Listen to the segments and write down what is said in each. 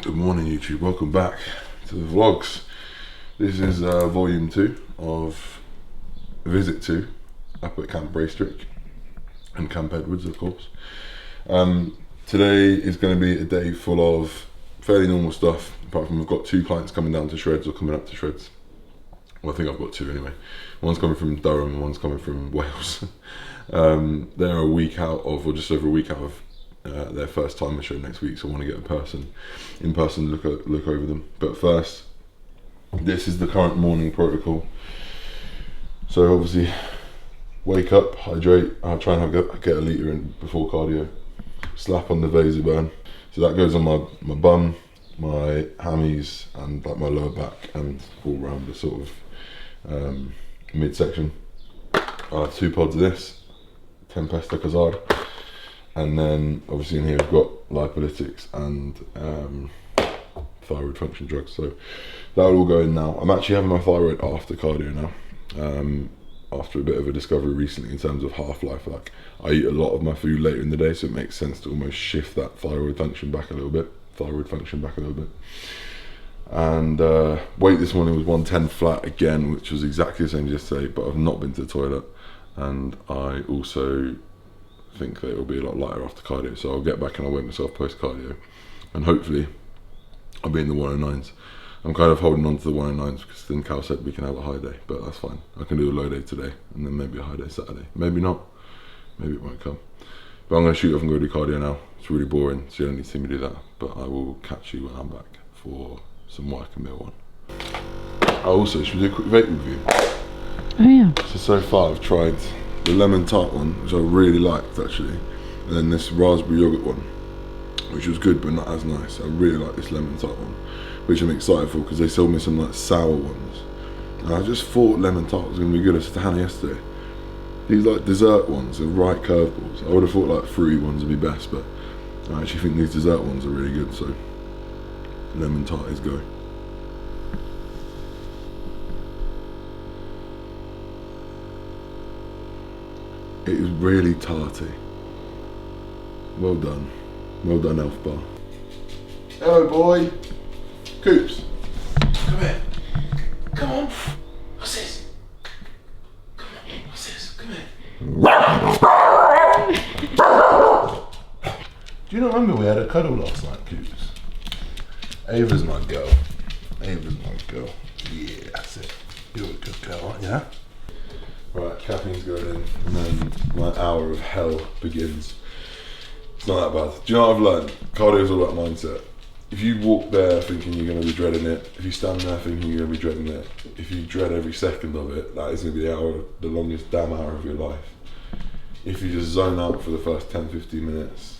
Good morning YouTube, welcome back to the vlogs. This is volume 2 of visit 2 up at Calum Raistrick and Camp Edwards, of course. Today is going to be a day full of fairly normal stuff, apart from we've got 2 clients coming down to Shreds, or coming up to Shreds. Well, I think I've got 2 anyway. One's coming from Durham and one's coming from Wales. They're a week out of, or just over a week out of their first time show next week, so I want to get in person look over them. But first, this is the current morning protocol. So obviously, wake up, hydrate. I'll try and get a litre in before cardio. Slap on the Vaser burn. So that goes on my bum, my hammies, and like my lower back, and all around the sort of midsection. 2 pods of this, Tempesta Kazard. And then obviously in here we've got lipolytics and thyroid function drugs. So that'll all go in now. I'm actually having my thyroid after cardio now. After a bit of a discovery recently in terms of half-life. Like, I eat a lot of my food later in the day, so it makes sense to almost shift that thyroid function back a little bit. And weight this morning was 110 flat again, which was exactly the same as yesterday, but I've not been to the toilet. And I also think that it will be a lot lighter after cardio, so I'll get back and I'll weigh myself post cardio, and hopefully I'll be in the 109s. I'm kind of holding on to the 109s because then Cal said we can have a high day, but that's fine. I can do a low day today and then maybe a high day Saturday. Maybe not, maybe it won't come. But I'm going to shoot off and go do cardio now. It's really boring, so you don't need to see me do that, but I will catch you when I'm back for some work and meal one. Also, should we do a quick vape review? Oh yeah. So far I've tried the lemon tart one, which I really liked actually, and then this raspberry yogurt one, which was good but not as nice. I really like this lemon tart one, which I'm excited for because they sold me some like sour ones, and I just thought lemon tart was going to be good. I said to Hannah yesterday, these like dessert ones are right curveballs. I would have thought like fruity ones would be best, but I actually think these dessert ones are really good, so lemon tart is go. It is really tarty. Well done Elf Bar. Hello boy. Coops, come here. Come on. What's this? Come on, what's this? Come here. Do you not remember we had a cuddle last night, Coops? Ava's my girl. Yeah, that's it. You're a good girl, aren't you? Right, caffeine's going in, and then my hour of hell begins. It's not that bad. Do you know what I've learned? Cardio is all about mindset. If you walk there thinking you're going to be dreading it, if you stand there thinking you're going to be dreading it, if you dread every second of it, that is going to be the longest damn hour of your life. If you just zone out for the first 10-15 minutes,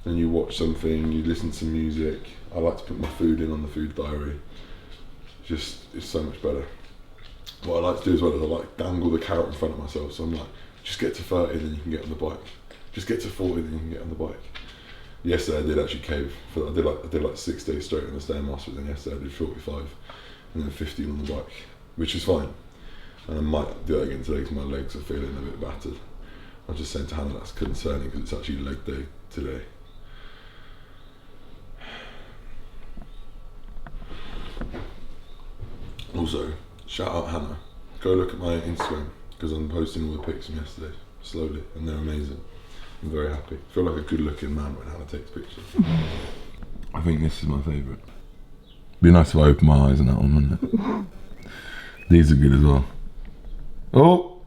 and you watch something, you listen to music. I like to put my food in on the food diary. It's so much better. What I like to do as well is I like dangle the carrot in front of myself, so I'm like, just get to 30 then you can get on the bike. Just get to 40 then you can get on the bike. Yesterday I did actually cave. I did like 6 days straight on the Stairmaster, but then yesterday I did 45 and then 50 on the bike, which is fine. And I might do that again today because my legs are feeling a bit battered. I was just saying to Hannah that's concerning because it's actually leg day today. Also, shout out Hannah. Go look at my Instagram because I'm posting all the pics from yesterday slowly, and they're amazing. I'm very happy. I feel like a good looking man when Hannah takes pictures. I think this is my favourite. Be nice if I open my eyes on that one, wouldn't it? These are good as well. Oh!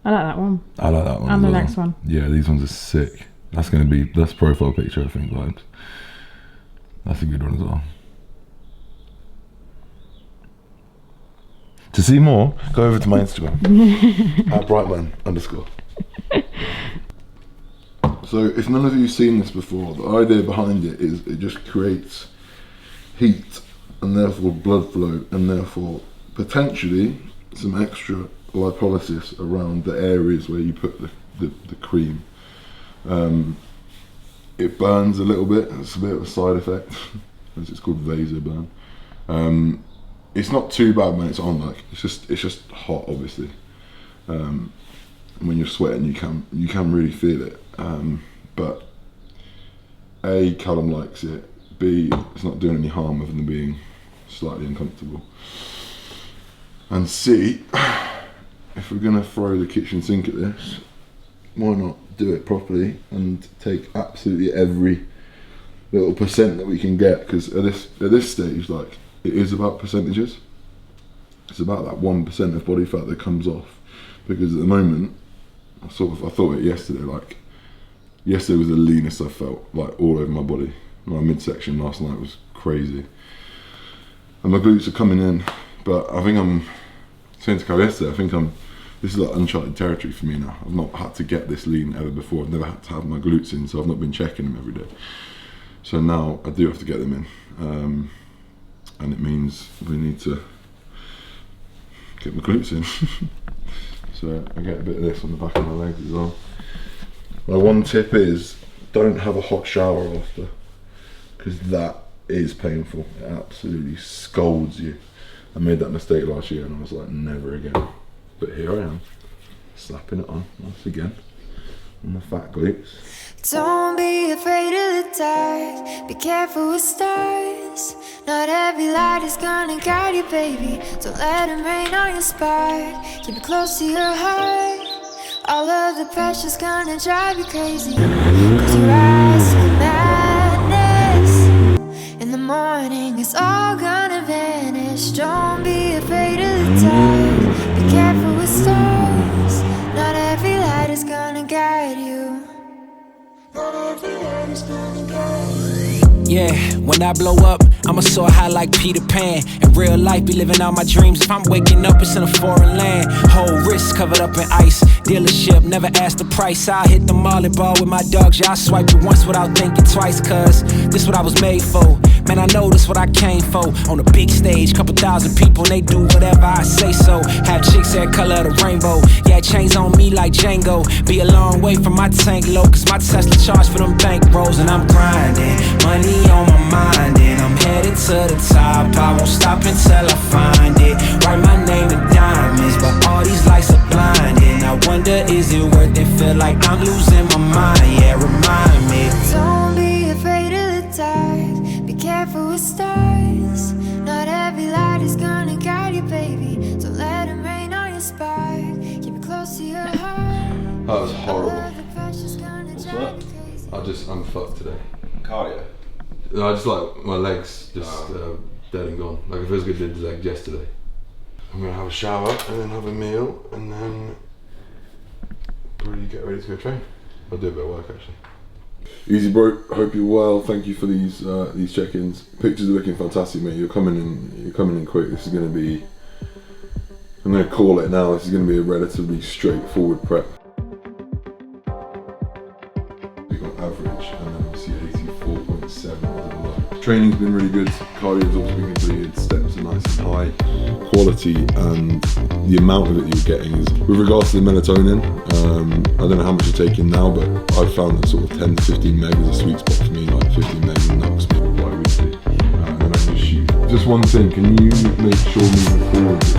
I like that one. I like that one. And the well. next one. Yeah, these ones are sick. That's profile picture, I think, vibes. That's a good one as well. To see more, go over to my Instagram at Brightman _. So if none of you've seen this before, the idea behind it is it just creates heat and therefore blood flow and therefore potentially some extra lipolysis around the areas where you put the cream. It burns a little bit, it's a bit of a side effect, as it's called Vaser burn. It's not too bad when it's on, like it's just hot obviously. When you're sweating you can really feel it. but A, Calum likes it, B, it's not doing any harm other than being slightly uncomfortable, and C, if we're gonna throw the kitchen sink at this, why not do it properly and take absolutely every little percent that we can get, because at this stage, like, it is about percentages. It's about that 1% of body fat that comes off, because at the moment, I thought it yesterday, like, yesterday was the leanest I felt, like, all over my body. My midsection last night was crazy. And my glutes are coming in, but I think I'm saying to Carl yesterday, this is like uncharted territory for me now. I've not had to get this lean ever before. I've never had to have my glutes in, so I've not been checking them every day. So now I do have to get them in. And it means we need to get my glutes in. So I get a bit of this on the back of my legs as well. My one tip is, don't have a hot shower after, because that is painful. It absolutely scalds you. I made that mistake last year and I was like, never again. But here I am, slapping it on once again on my fat glutes. Don't be afraid of the dark, be careful with stars. Not every light is gonna guide you, baby. Don't let them rain on your spark. Keep it close to your heart. All of the pressure's gonna drive you crazy. Close your eyes to the madness. In the morning it's all gonna vanish. Don't be afraid of the dark, be careful with stars. Not every light is gonna guide you. Yeah, when I blow up, I'ma soar high like Peter Pan. In real life, be living out my dreams. If I'm waking up, it's in a foreign land. Whole wrist covered up in ice. Dealership, never asked the price. I hit the mall and ball with my dogs. Yeah, I swiped it once without thinking twice, cause this what I was made for. Man, I know this what I came for. On a big stage, couple thousand people, and they do whatever I say so. Have chicks that color of the rainbow. Yeah, chains on me like Django. Be a long way from my tank low, cause my Tesla charged for them bank rolls. And I'm grinding, money on my mind, and I'm headed to the top. I won't stop until I find it. Write my name in diamonds, but all these lights are blinding. I wonder, is it worth it? Feel like I'm losing my mind, yeah, remind me. Don't be afraid of the dark, be careful with stars. Not every light is gonna guide you, baby. Don't let them rain on your spark. Keep it close to your heart. That was horrible. What's that? I'm fucked today. Cardio. No, I just like my legs just dead and gone. Like, I feel as good did the legs yesterday. I'm gonna have a shower and then have a meal and then probably get ready to go train. I'll do a bit of work actually. Easy bro, hope you're well. Thank you for these check-ins. Pictures are looking fantastic, mate. You're coming in quick. This is gonna be, I'm gonna call it now, this is gonna be a relatively straightforward prep. We got average and then we see 84.7. Training's been really good, cardio's also been completed, steps are nice and high. Quality and the amount of it you're getting is, with regards to the melatonin, I don't know how much you're taking now, but I've found that sort of 10 to 15 meg is a sweet spot for me, like 15 meg knocks me bi-weekly. And then I just shoot. Just one thing, can you make sure moving forward that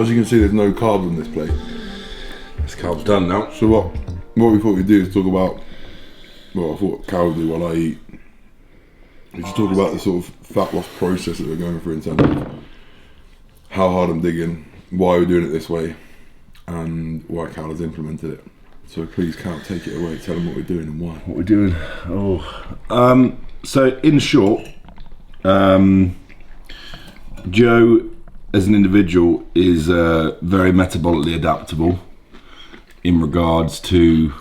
well, as you can see, there's no carb on this plate. This carb's done now. So what we thought we'd do is talk about, well, I thought Cal would do while I eat. We just talk about the sort of fat loss process that we're going through in terms of how hard I'm digging, why we're doing it this way, and why Cal has implemented it. So please, Cal, take it away. Tell them what we're doing and why. What we're doing? So in short, Joe as an individual is very metabolically adaptable in regards to,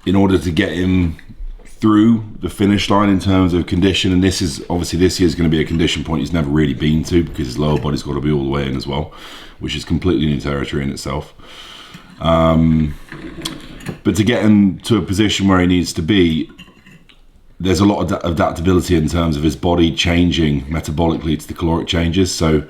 in order to get him through the finish line in terms of condition, and this is obviously this year's going to be a condition point he's never really been to because his lower body's got to be all the way in as well, which is completely new territory in itself. But to get him to a position where he needs to be, there's a lot of adaptability in terms of his body changing metabolically to the caloric changes. So,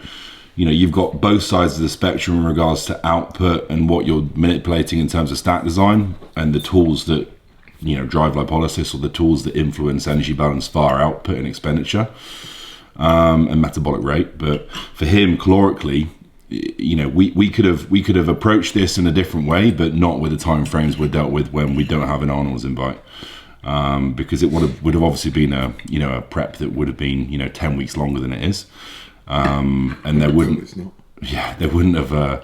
you know, you've got both sides of the spectrum in regards to output and what you're manipulating in terms of stack design and the tools that, you know, drive lipolysis, or the tools that influence energy balance via output and expenditure, and metabolic rate. But for him, calorically, you know, we could have approached this in a different way, but not with the time frames we're dealt with when we don't have an Arnold's invite, because it would have obviously been a prep that would have been 10 weeks longer than it is, and there wouldn't have.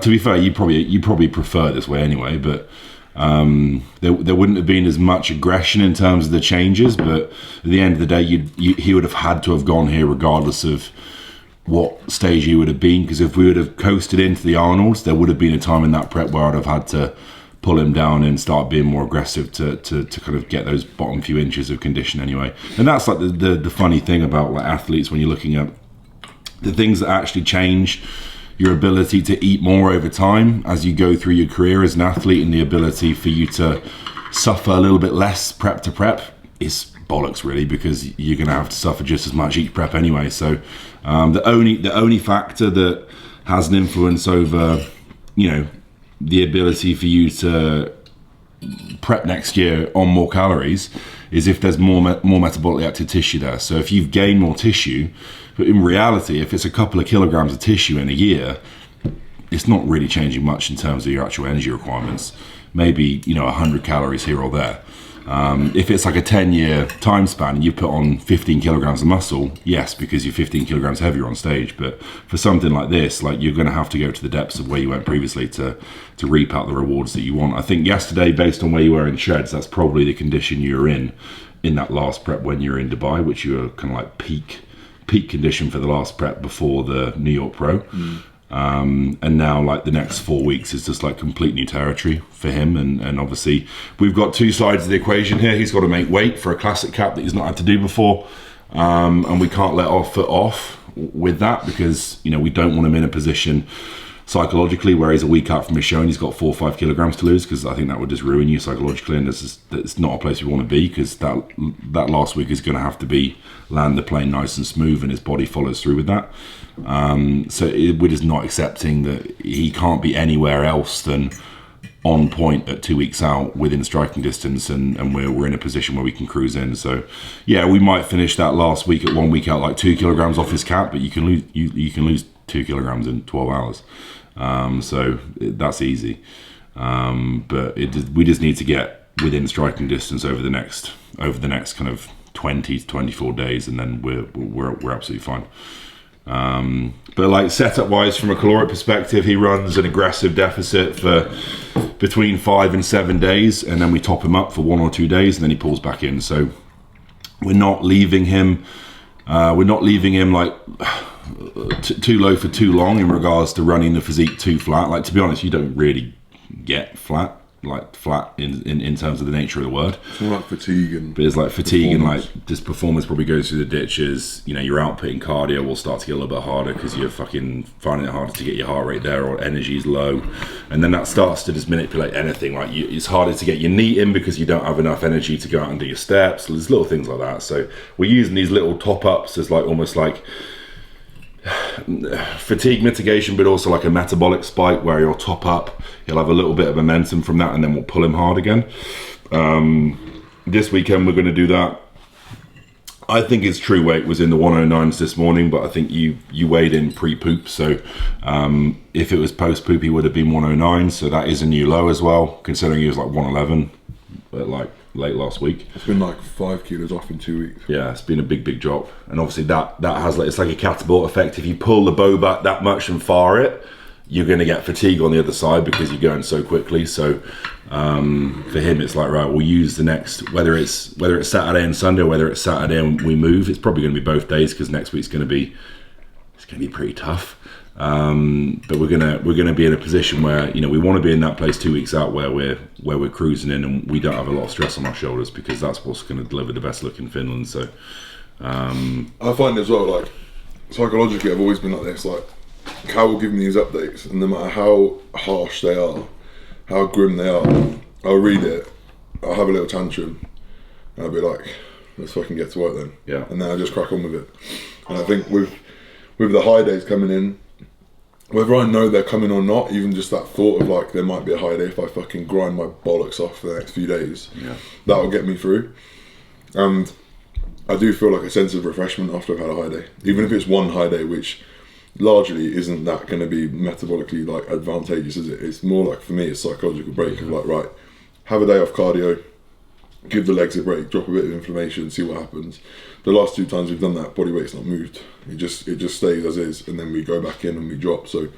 To be fair, you probably prefer this way anyway, but. There wouldn't have been as much aggression in terms of the changes, but at the end of the day, he would have had to have gone here regardless of what stage he would have been, because if we would have coasted into the Arnolds, there would have been a time in that prep where I'd have had to pull him down and start being more aggressive to kind of get those bottom few inches of condition anyway. And that's like the funny thing about like athletes when you're looking at the things that actually change your ability to eat more over time as you go through your career as an athlete, and the ability for you to suffer a little bit less prep to prep is bollocks really, because you're going to have to suffer just as much each prep anyway. So the only factor that has an influence over, you know, the ability for you to prep next year on more calories is if there's more metabolically active tissue there. So if you've gained more tissue, but in reality, if it's a couple of kilograms of tissue in a year, it's not really changing much in terms of your actual energy requirements. Maybe 100 calories here or there. If it's like a 10-year time span and you put on 15 kilograms of muscle, yes, because you're 15 kilograms heavier on stage. But for something like this, like, you're going to have to go to the depths of where you went previously to reap out the rewards that you want. I think yesterday, based on where you were in shreds, that's probably the condition you were in that last prep when you were in Dubai, which you were kind of like peak condition for the last prep before the New York Pro. And now, like, the next 4 weeks is just like complete new territory for him. And obviously we've got two sides of the equation here. He's got to make weight for a classic cap that he's not had to do before, and we can't let our foot off with that, because we don't want him in a position psychologically where he's a week out from his show and he's got 4 or 5 kilograms to lose, because I think that would just ruin you psychologically, and it's not a place we want to be, because that last week is going to have to be land the plane nice and smooth, and his body follows through with that. So we're just not accepting that he can't be anywhere else than on point at 2 weeks out within striking distance, and we're in a position where we can cruise in. So yeah, we might finish that last week at 1 week out like 2 kilograms off his cap, but you can lose 2 kilograms in 12 hours. So that's easy. But we just need to get within striking distance over the next kind of 20 to 24 days, and then we're absolutely fine. But like setup wise, from a caloric perspective, he runs an aggressive deficit for between 5 and 7 days, and then we top him up for 1 or 2 days, and then he pulls back in. So we're not leaving him like too low for too long in regards to running the physique too flat. Like, to be honest, you don't really get flat in terms of the nature of the word. It's more like fatigue, and but it's like fatigue and like this performance probably goes through the ditches. Your output in cardio will start to get a little bit harder because you're fucking finding it harder to get your heart rate there, or energy is low, and then that starts to just manipulate anything. Like, it's harder to get your knee in because you don't have enough energy to go out and do your steps. There's little things like that. So we're using these little top ups as like almost like fatigue mitigation, but also like a metabolic spike where you'll top up, you'll have a little bit of momentum from that, and then we'll pull him hard again. This weekend we're going to do that. I think his true weight was in the 109s this morning, but I think you weighed in pre-poop, so if it was post-poop he would have been 109, so that is a new low as well, considering he was like 111 but like late last week. It's been like 5 kilos off in 2 weeks. Yeah, it's been a big drop, and obviously that has like, it's like a catapult effect. If you pull the bow back that much and fire it, you're going to get fatigue on the other side because you're going so quickly. So for him, it's like, right, we'll use the next, whether it's Saturday and Sunday, or whether it's Saturday and we move. It's probably going to be both days, because next week's going to be pretty tough. But we're gonna be in a position where, you know, we want to be in that place 2 weeks out where we're cruising in and we don't have a lot of stress on our shoulders, because that's what's going to deliver the best look in Finland. So I find as well, like, psychologically I've always been like this, like, Cal will give me these updates, and no matter how harsh they are, how grim they are, I'll read it, I'll have a little tantrum, and I'll be like, let's fucking get to work then. Yeah. And then I just crack on with it. And I think with the high days coming in, whether I know they're coming or not, even just that thought of like, there might be a high day if I fucking grind my bollocks off for the next few days, that'll get me through. And I do feel like a sense of refreshment after I've had a high day, even if it's one high day, which largely isn't that going to be metabolically like advantageous, is it? It's more like, for me, a psychological break of like, right, have a day off cardio, give the legs a break, drop a bit of inflammation, see what happens. The last 2 times we've done that, body weight's not moved. It just stays as is, and then we go back in and we drop. So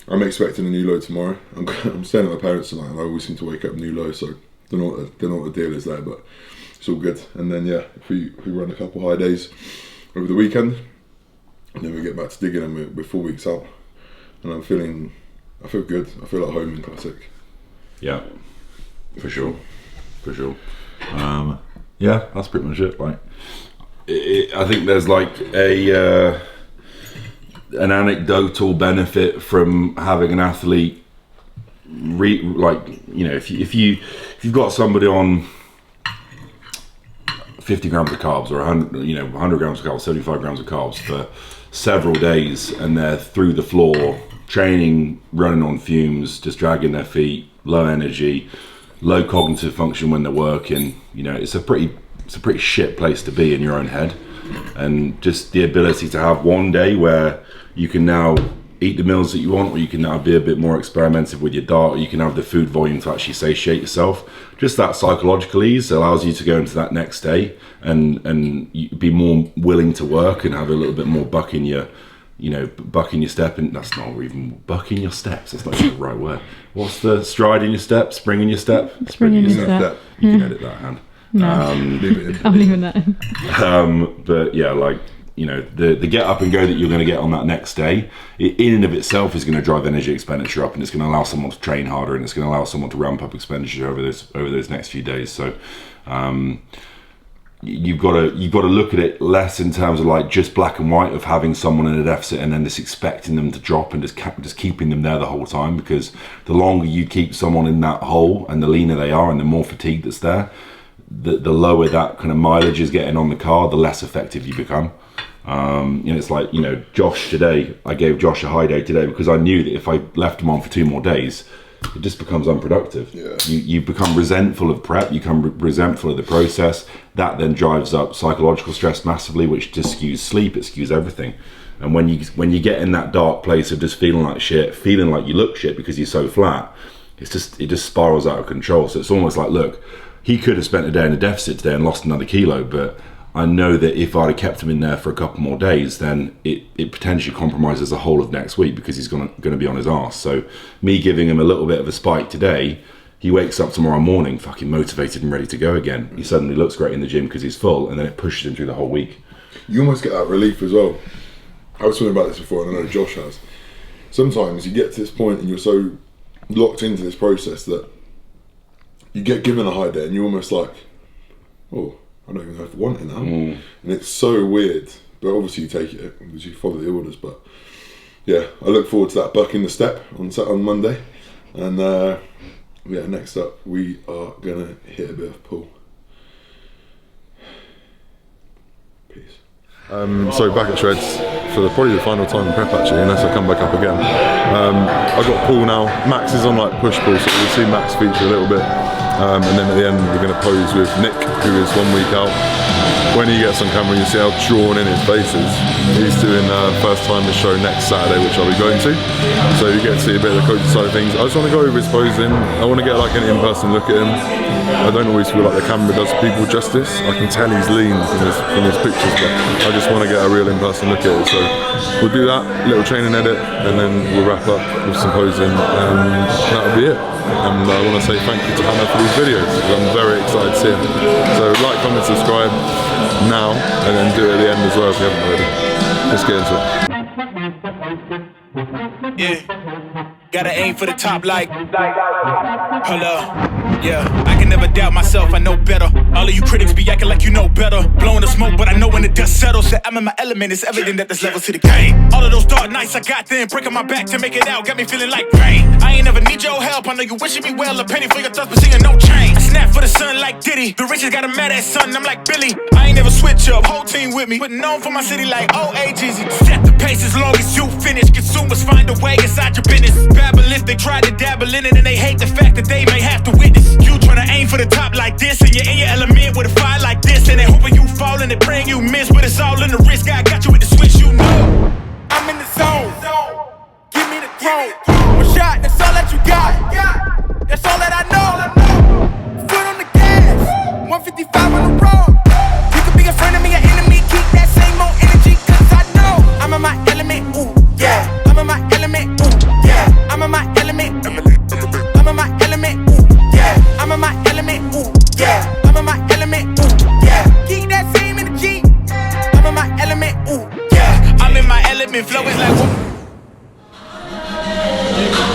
I'm expecting a new low tomorrow. I'm staying at my parents tonight, and I always seem to wake up new low. So don't know what the deal is there, but it's all good. And then if we run a couple high days over the weekend, and then we get back to digging, and we're 4 weeks out, and I feel good. I feel at home in Classic. Yeah, for sure. Yeah, that's pretty much it. Like, I think there's like an anecdotal benefit from having an athlete, like, you know, if you've got somebody on 50 grams of carbs or 100 grams of carbs, 75 grams of carbs for several days, and they're through the floor training, running on fumes, just dragging their feet, low energy, low cognitive function when they're working, you know, it's a pretty shit place to be in your own head. And just the ability to have one day where you can now eat the meals that you want, or you can now be a bit more experimental with your diet, or you can have the food volume to actually satiate yourself. Just that psychological ease allows you to go into that next day and be more willing to work and have a little bit more buck in your step. And that's not even buck in your steps, that's not even the right word. What's the stride in your step, spring in your step? Spring in your step. You can edit that, hand. No, I'm leaving that in. But yeah, like, you know, the get up and go that you're going to get on that next day, in and of itself is going to drive energy expenditure up, and it's going to allow someone to train harder, and it's going to allow someone to ramp up expenditure over those next few days. So you've got to look at it less in terms of like just black and white of having someone in a deficit and then just expecting them to drop and just keeping them there the whole time, because the longer you keep someone in that hole and the leaner they are and the more fatigue that's there, the lower that kind of mileage is getting on the car, the less effective you become. You know, it's like, you know, Josh today, I gave Josh a high day today because I knew that if I left him on for 2 more days, it just becomes unproductive. Yeah. You become resentful of prep, you become resentful of the process. That then drives up psychological stress massively, which just skews sleep, it skews everything. And when you get in that dark place of just feeling like shit, feeling like you look shit because you're so flat, it just spirals out of control. So it's almost like, look, he could have spent a day in a deficit today and lost another kilo, but I know that if I'd have kept him in there for a couple more days, then it potentially compromises the whole of next week because he's going to be on his arse. So me giving him a little bit of a spike today, he wakes up tomorrow morning fucking motivated and ready to go again. He suddenly looks great in the gym because he's full, and then it pushes him through the whole week. You almost get that relief as well. I was talking about this before, and I know Josh has. Sometimes you get to this point and you're so locked into this process that you get given a high day and you're almost like, oh, I don't even know if I want it now. And it's so weird, but obviously you take it because you follow the orders. But yeah, I look forward to that buck in the step on Monday. And yeah, next up we are gonna hit a bit of pull. Peace. So back at Shreds for probably the final time in prep actually, unless I come back up again. I've got pull now. Max is on like push pull, so we'll see Max feature a little bit. And then at the end we're going to pose with Nick, who is 1 week out. When he gets on camera you see how drawn in his face is. He's doing first time the show next Saturday, which I'll be going to. So you get to see a bit of the coaching side of things. I just want to go over his posing. I want to get like an in-person look at him. I don't always feel like the camera does people justice. I can tell he's lean from his pictures, but I just want to get a real in-person look at it. So we'll do that, little training edit, and then we'll wrap up with some posing, and that'll be it. And I want to say thank you to Hannah for these videos. I'm very excited to see them. So like, comment, subscribe now, and then do it at the end as well if you haven't already. Let's get into it. Yeah. Gotta aim for the top like. Hold up. Yeah, I can never doubt myself, I know better. All of you critics be acting like you know better. Blowing the smoke, but I know when the dust settles that I'm in my element. It's evident that there's levels to the game. All of those dark nights I got then, breaking my back to make it out, got me feeling like rain. I ain't never need your help, I know you wishing me well. A penny for your thoughts, but seeing no change. I snap for the sun like Diddy. The riches got a mad ass son, I'm like Billy. I ain't never switch up, whole team with me. Putting on for my city like OAGZ. Set the pace as long as you finish. Consumers find a way inside your business. Babble if they try to dabble in it and they hate the fact that they may have to witness. You tryna aim for the top like this, and you're in your element with a fire like this, and they hoping you fall and they praying you miss, but it's all in the risk. God got you with the switch, you know. I'm in the zone. Give me the throne. One shot, that's all that you got. That's all that I know. Foot on the gas. 155 on the road. You could be a friend of me, an enemy. Keep that same old energy, cause I know I'm in my element. Ooh, yeah. I'm in my element. Ooh, yeah. I'm in my element. I'm in my element. Ooh, yeah. I'm in my element. Ooh, yeah. I'm in my element. Ooh, yeah. Keep that same energy. I'm in my element. Ooh, yeah. I'm in my element. Flow is like.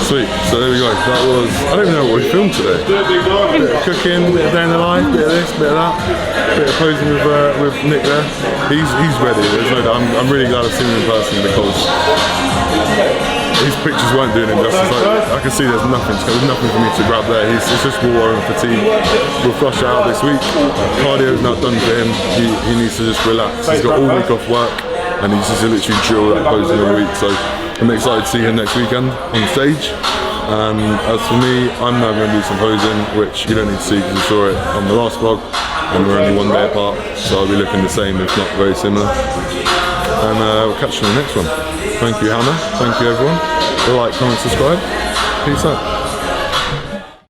Sweet, so there we go. That was, I don't even know what we filmed today. Bit of cooking, bit of day in the life, bit of this, bit of that. Bit of posing with Nick there. He's ready, there's no doubt. I'm really glad I've seen him in person because his pictures weren't doing him justice. I can see there's nothing for me to grab there. It's just water and fatigue. We'll flush it out this week. Cardio's not done for him. He needs to just relax. He's got all week off work and he's just literally drill that posing all week. So I'm excited to see him next weekend on stage. And as for me, I'm now going to do some posing, which you don't need to see because you saw it on the last vlog, and we're only one day apart, so I'll be looking the same, if not very similar. And we'll catch you in the next one. Thank you, Hannah. Thank you, everyone. Like, comment, subscribe. Peace out.